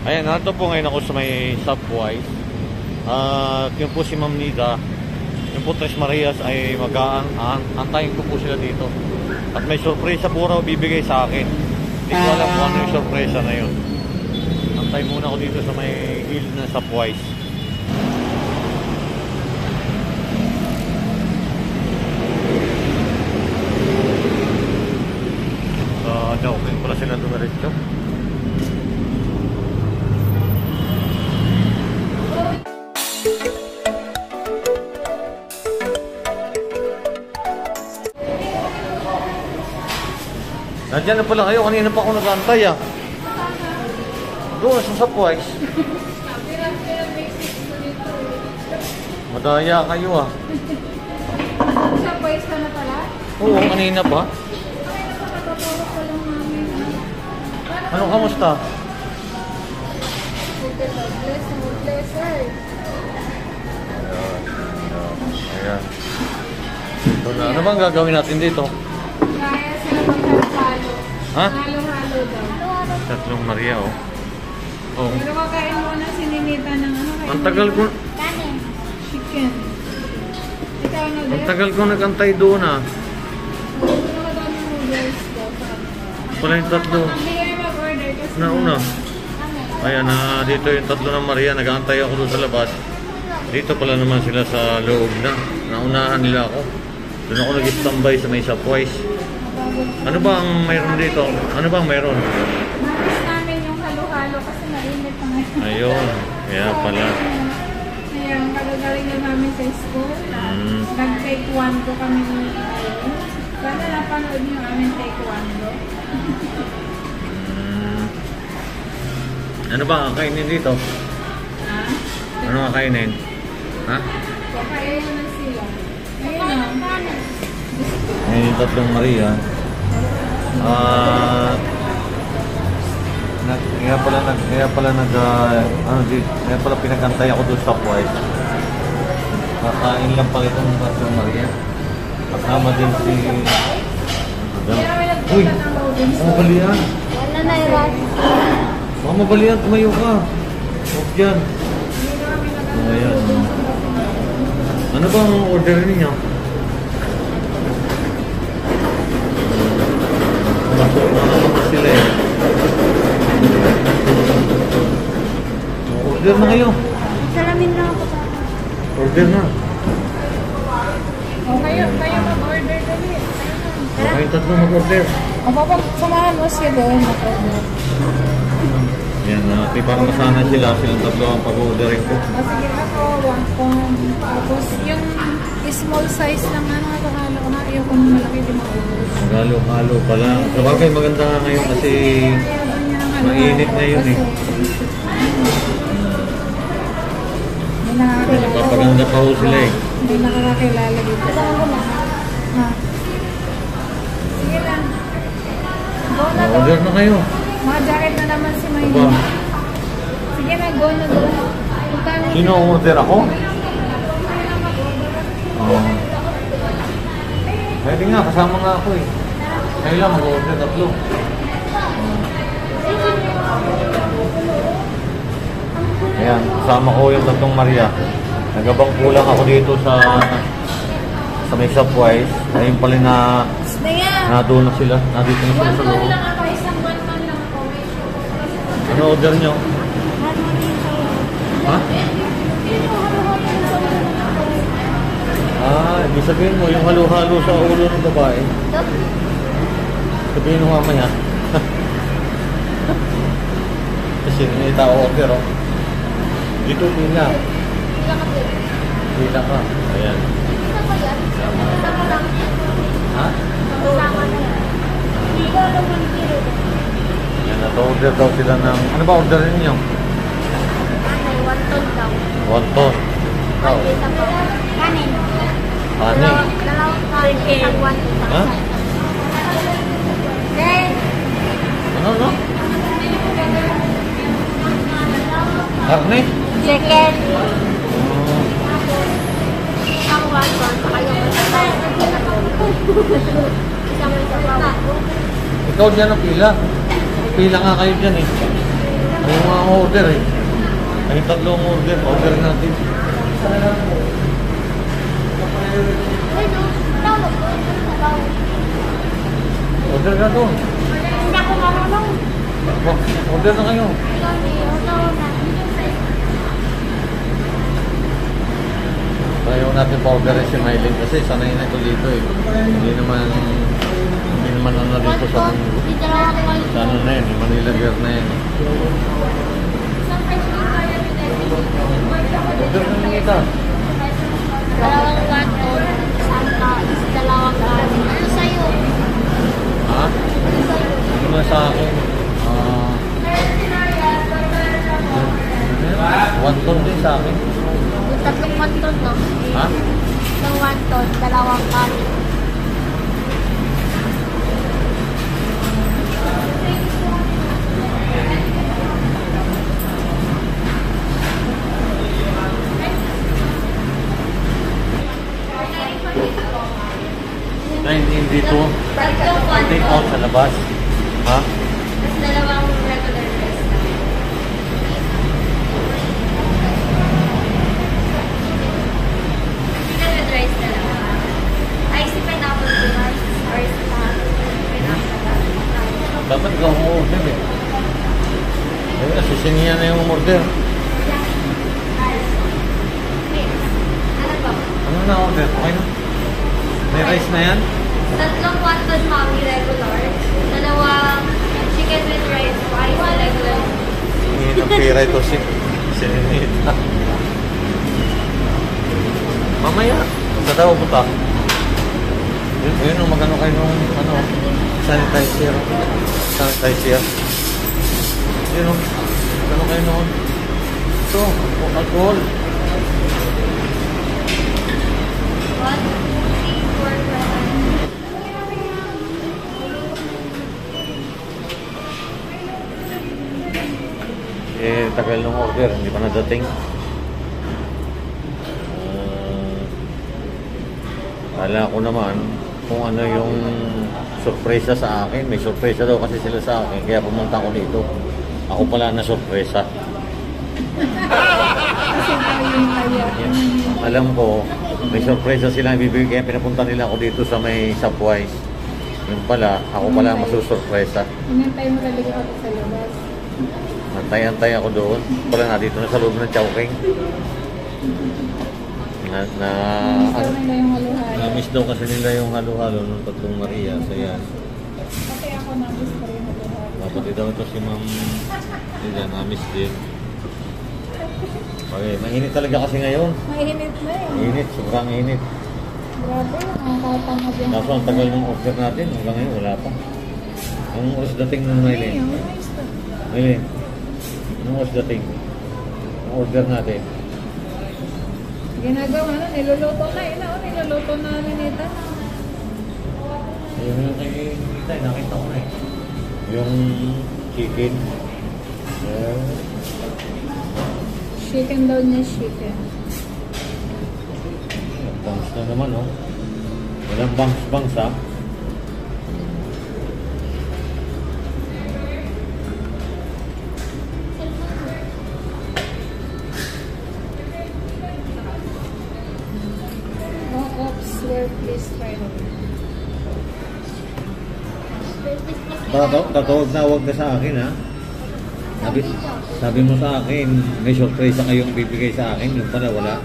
Ayan, nato po ngayon ako sa may Subway. At yun po si Ma'am Nida, yung po Tres Marias ay antayin ko po sila dito. At may sorpresa po raw bibigay sa akin. Hindi ko alam kung ano yung sorpresa na yun. Antay muna ako dito sa may gilid ng Subway. Okay pala sila dumiretso. Nandiyan na pala kayo. Kanina pa ako nag-antay ah. Doon sa Subway. Madaya kayo ah. Subway ka na pala? Oo, kanina pa. Ano, kamusta? Ayan. Ito na. Ano bang gagawin natin dito? Kaya sila maghalo-halo. Ha? Halo-halo daw. Tatlong Maria, oh. Oh. Pero kakain muna si Ninita ng ano. Ang tagal ko... Kanin. Chicken. Ikaw ano din? Ang tagal ko nag-antay doon, ah. Ano ka daw ng noodles daw? Pala yung tatlo. Hindi kayo mag-order kasi... Nauna. Ayan, dito yung tatlo ng Maria. Nag-aantay ako doon sa labas. Dito pala naman sila sa loob na. Naunahan nila ako. Doon ako nag-standby sa may Subway. Ano ba ang mayroon dito? Ano ba ang mayroon? Nabis namin yung halo-halo kasi mainit pa ngayon. Ayun. Kaya pala. Ayan, kagagaling na namin sa school. Nag-taekwondo kami ngayon. Sana napanood niyo aming taekwondo. Ano ba ang kainin dito? Ha? Ano ang kainin? Ha? Kakain na sila. Ayun na. Ayun yung tatlong Maria. Kaya pala pinag-antay ako doon sa Subway. Kakain lang pala itong tatlong Maria. Kasama din si... Uy! Mabalian! Wala na yung rice. Mabalian, tumayo ka. Huwag dyan. Ayan. Ano ba ang order niyo? Sila eh. Order na kayo. Salamin na ako. Order na. O kayo mag-order dali. Okay, tatlo mag-order. O samahan mo siya doon mag-order. Yan, para masana silang tatlo ang pag-orderin ko. O sige ako, tapos yung small size lang ano, halo-halo na. Ayoko ng malaki di maubos. Halo-halo pala. Sabagay maganda nga ngayon kasi mainit ngayon eh. Napapaganda pa ho sila eh. Hindi nakakakilala dito. Ha? Sige lang. Go na doon. Order na kayo. Mga jacket na naman si May. Aba. Sige na, go na doon. Sino ang order ako? Pwede nga, kasama nga ako eh. Kaya lang, mag-order tatlo. Ayan, kasama ko yung tatlong Maria. Nagabang kulang ako dito sa may Subway. Ayun pala na doon na sila. Nandito na sila sa loob. lang ako, isang buwan man lang ako. Ano order nyo? Ha? Ibig sabihin mo, yung halo-halo sa ulo ng babae. Sabihin mo mamaya. Kasi may tao order, oh. Dito, pila. Pila ka. Ayan. Ha? Ayan, nata-order daw sila ng... Ano ba orderin niyo? Wonton daw. Wonton. Kanin. Kanin. Dalawang kanin. Ha? Ano? Karne? Chicken. Isang wonton. Saka yung Ikaw dyan ang pila. Pila nga kayo dyan eh. May mga order eh. Ay, tatlong order. Order natin. Order na to. Hindi ako marunong. Order na kayo. Ayaw natin pa-orderin si Mylene kasi sanay na ito dito eh. Hindi naman ano dito sa ano na yun, Manila Gear na yun. Order na lang kita. Dalawang waton, dalawang kanin. Ano sa'yo? Ha? Ano sa'yo? Ano na sa akin? Wonton din sa akin. Yung tatlong waton, no? Ha? Tatlong waton, dalawang kanin. Ay, hindi dito. Tatlong Take waton. out sa labas. Ha? Tapos dalawang regular rice. Chicken with rice dalawa. Icy pineapple with rice. Or pineapple. Dapat ikaw ang order eh. Ayun na, sisinihan na yung order. Mix. Ano ba? Ano na order? Okay na? May rice na yan? Tatlong wonton mommy regular. Dalawang chicken with rice. Icy regular. Hindi ng pera ito si Sininita. Mamaya, sa daw punta. Yun, magano kayo nung sanitizer. Sanitizer. Yun, magano kayo nung ito, alcohol. 1, 2, 3, 4, 5. Tagal ng order, hindi pa nadating. Kala ko naman kung ano yung sorpresa sa akin. May sorpresa daw kasi sila sa akin, kaya pumunta ako dito. Ako pala na sorpresa. Kasi tayo kaya. Alam ko, may sorpresa sila ibibigay, kaya pinapunta nila ako dito sa may Subwise. Yung pala, ako pala masusurpresa. Inantay mo talaga ako sa labas. Antay-antay ako doon. Pala na dito na sa loob ng Chowking. Gusto nila yung halo-halo. Na-miss daw kasi nila yung halo-halo ng Tatlong Maria. So yan. Kasi ako na-miss ko rin halo-halo. Pati daw ito si Ma'am. Yan, na-miss din. Okay, mainit talaga kasi ngayon. Mainit na eh. Mainit, sobrang init. Grabe, nakakatamad yung Kaso ang tagal ng order natin, hanggang ngayon wala pa. Anong oras dating ng Mylene? Mylene, anong oras dating? Ang order natin. Ginagawa na, niluluto na eh. Niluluto na ni Nita. Ayun yung kay Nita, nakita ko na eh. Yung chicken. Chicken daw niya, chicken. Bangs na naman, oh. Walang bangs-bangs, ha? No ops were please try it. Tatawag na huwag na sa akin, ha? Sabi mo sa akin, may surprise kayong bibigay sa akin, yung pala wala.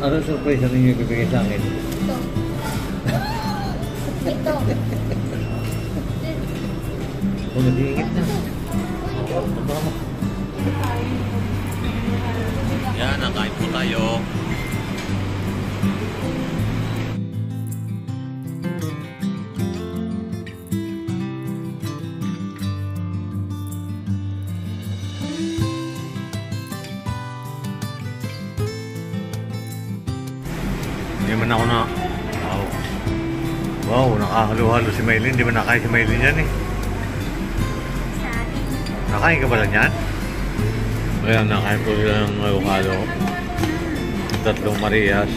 Ano surprise na ninyo bibigay sa akin? Ito. Kung nag-iingit na. Yan, nakain po tayo. Hindi man ako na... Wow, nakahalo-halo si Mylene. Di ba nakain si Mylene yan eh? Nakain ka pala niyan? Ayan, nakain po sila ng halo-halo. Tatlong Marias.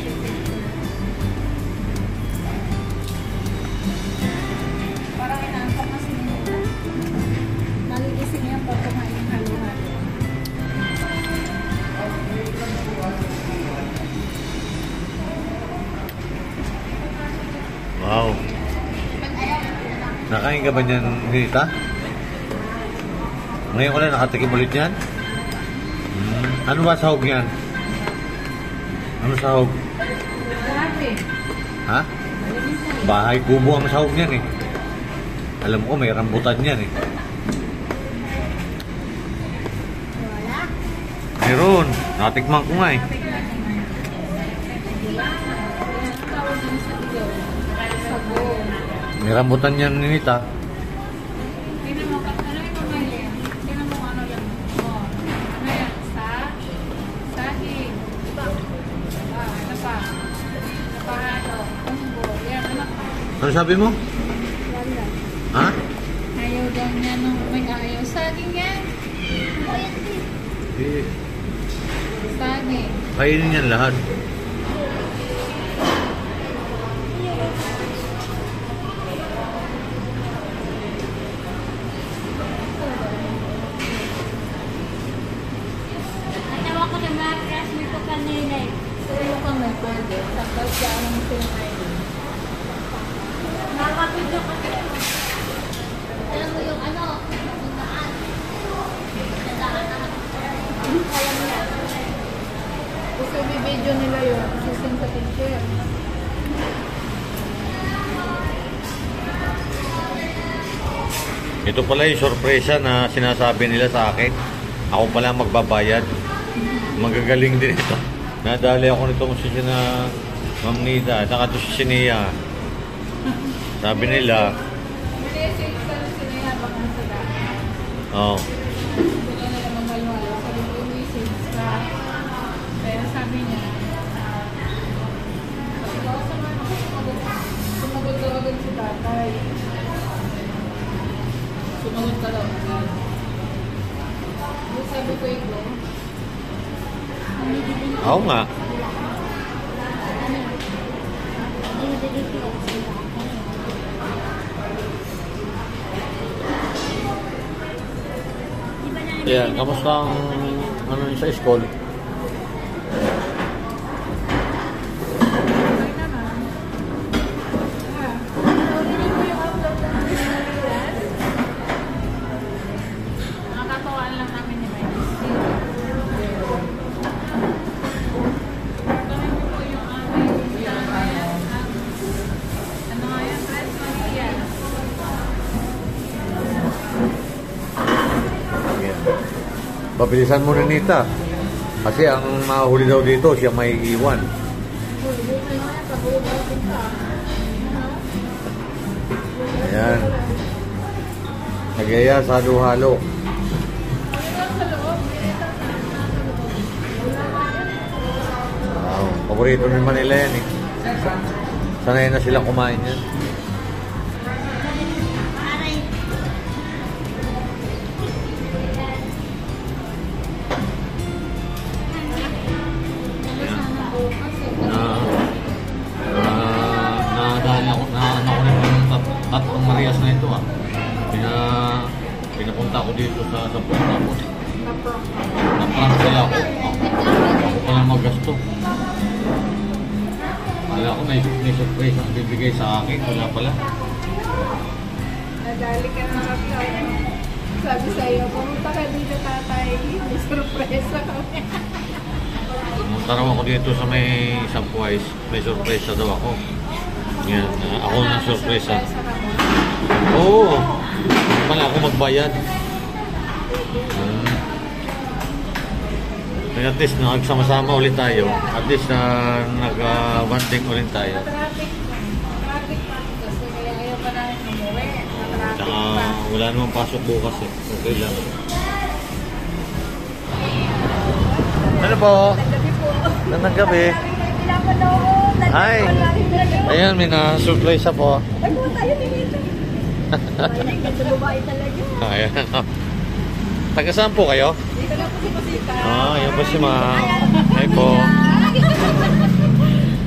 Nakain ka ba niyan, Nita? Ngayon ko lang nakatikim ulit yan. Ano ba sahog yan? Ano sahog? Dati. Ha? Bahay kubo ang sahog niyan eh. Alam ko may rambutan yan eh. Meron. Natikman ko nga eh. May rambutan yan, Nita. Tingnan mo, ano yung pamailin? Tingnan mo kung ano lang. Oh. Ano yan? Sahig. Ano pa? Napahalo. Kumbo. Yan, ano pa? Ano sabi mo? Ha? Ayaw daw niya nung may ayaw. Saging yan. Eh, Saging. kainin yan lahat. Natawa ko na mga classmate ko kanina eh. Sa'yo ka may pwede. Tapos siya ang pinainin. Nakakapidyo kasi. Alam mo yung ano, yung daan. Yung daan na alam niya. Gusto i-video nila yun. Susing sa picture. Ito pala yung sorpresa na sinasabi nila sa akin. Ako pala magbabayad. Magagaling din ito. Nadali ako nito kung si na Ma'am Nida. Saka ito si Sinia. Sabi nila, Hindi, sinayabang ang sada. oh, Wala na naman malwala. Sabi ko yung message ka. Pero sabi niya, ikaw sa mga sumagot daw agad si tatay. Sumagot ka daw agad. Yung sabi ko ito, ako nga. Yan, kamusta ang ano yun sa school? okay naman. Narinig mo yung upload ng Pilipinas? Nakakatawaan lang namin ni Mike. Tuloy mo po yung aming ano nga yan? Tres Marias. Yan. Pabilisan mo na, Nita. Kasi ang mahuli daw dito, siya may iwan. Buhay nga yan, pag-uubatin ka. Ayan. Nagaya sa halo-halo. Sa loob, Wow. Paborito naman nila yan eh. Sanay na sila kumain yan. Tatlong Marias na ito ah. Pinapunta ko dito sa Puerto Tapos. Na-prank sila ako. Ako pala magasto. Wala ko may surprise ang bibigay sa akin. Wala pala. nadali ka na sabi sa'yo, pumunta ka dito tatay, may surpresa kami. Pumunta raw ako dito sa may Sampuais. May surpresa daw ako. Yan, ako na surpresa. Oo. Pala ako magbayad. At least nagsama-sama ulit tayo. At least nag-bonding ulit tayo. Traffic pa kasi kaya ayaw pa namin umuwi. Tsaka wala namang pasok bukas eh. Okay lang. Ano po? Nandang gabi. Ay! Ayan, may na-surprise po. Ay, kung tayo dito. Ay, ganda babae talaga. Ayan. Taga saan po kayo? Dito lang po si Pasita. Yan po si Ma. Ay po.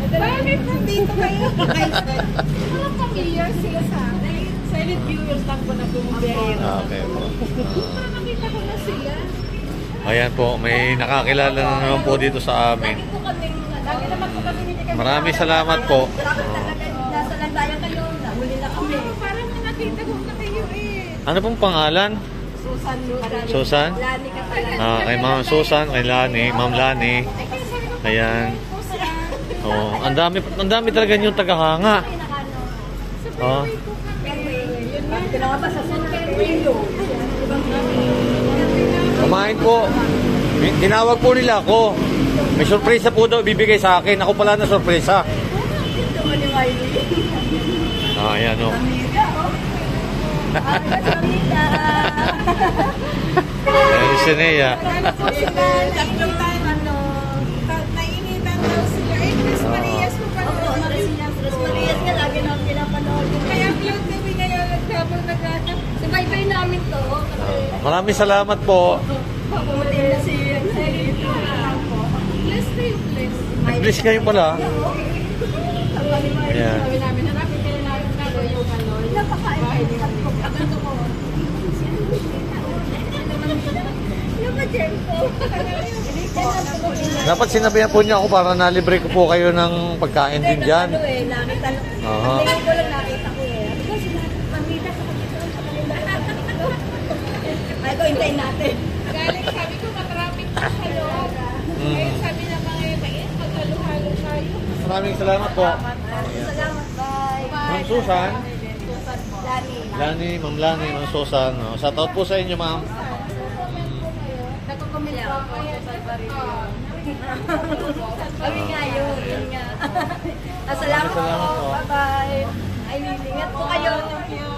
Bakit nandito kayo? Walang familiar sila sa akin. Silent viewers lang po na bumabiyahira. Okay po. Nakakita ko na sila. Ayan po, may nakakilala na naman po dito sa amin. Lagi naman po kami hindi kami. Maraming salamat po. Nasa landayan kayo, nahuli na kami. Parang mga Nakita ko na kayo eh. Ano pong pangalan? Susan. Susan? Lani ka pala. Kay Ma'am Susan, kay Lani, Ma'am Lani. Ayan. Oh, ang dami talaga yung tagahanga. Oh. Kumain po. Tinawag po nila ako. May sorpresa po daw ibibigay sa akin. Ako pala na sorpresa. Ayan o. Ayan si Nea. Tatlong time, nainitan daw sila. Eh, Chris Marias mo pa. Tres Marias nga, lagi namin pinapanood. Kaya cute kami ngayon, nagkabang naghanap. Sabay-bay namin to. Maraming salamat po. Paputin na si Bless kayo, bless. Nag-bless kayo pala. Ayan. Sabi namin, hanapin kayo namin na yung ano. Napakain ko. Abanto ko. Dapat sinabihan po niya ako para nalibre ko po kayo ng pagkain din dyan. Ano eh, nakita lang. Aha. Tingin ko lang nakita ko eh. Kasi mamita sa ay ko, hintayin natin. Galing, sabi ko, matraffic pa sa loob. Ngayon sabi na mga mainit, magkalo-halo tayo. Maraming salamat po. Salamat, bye. Ma'am Susan. Lani. Lani, Ma'am Lani, Ma'am Susan. Shoutout po sa inyo, Ma'am. Nagkukumili ako po sa Barrio. Kami nga yun nga. Salamat po. Salamat po. Bye-bye. Ay, ingat po kayo. Thank you.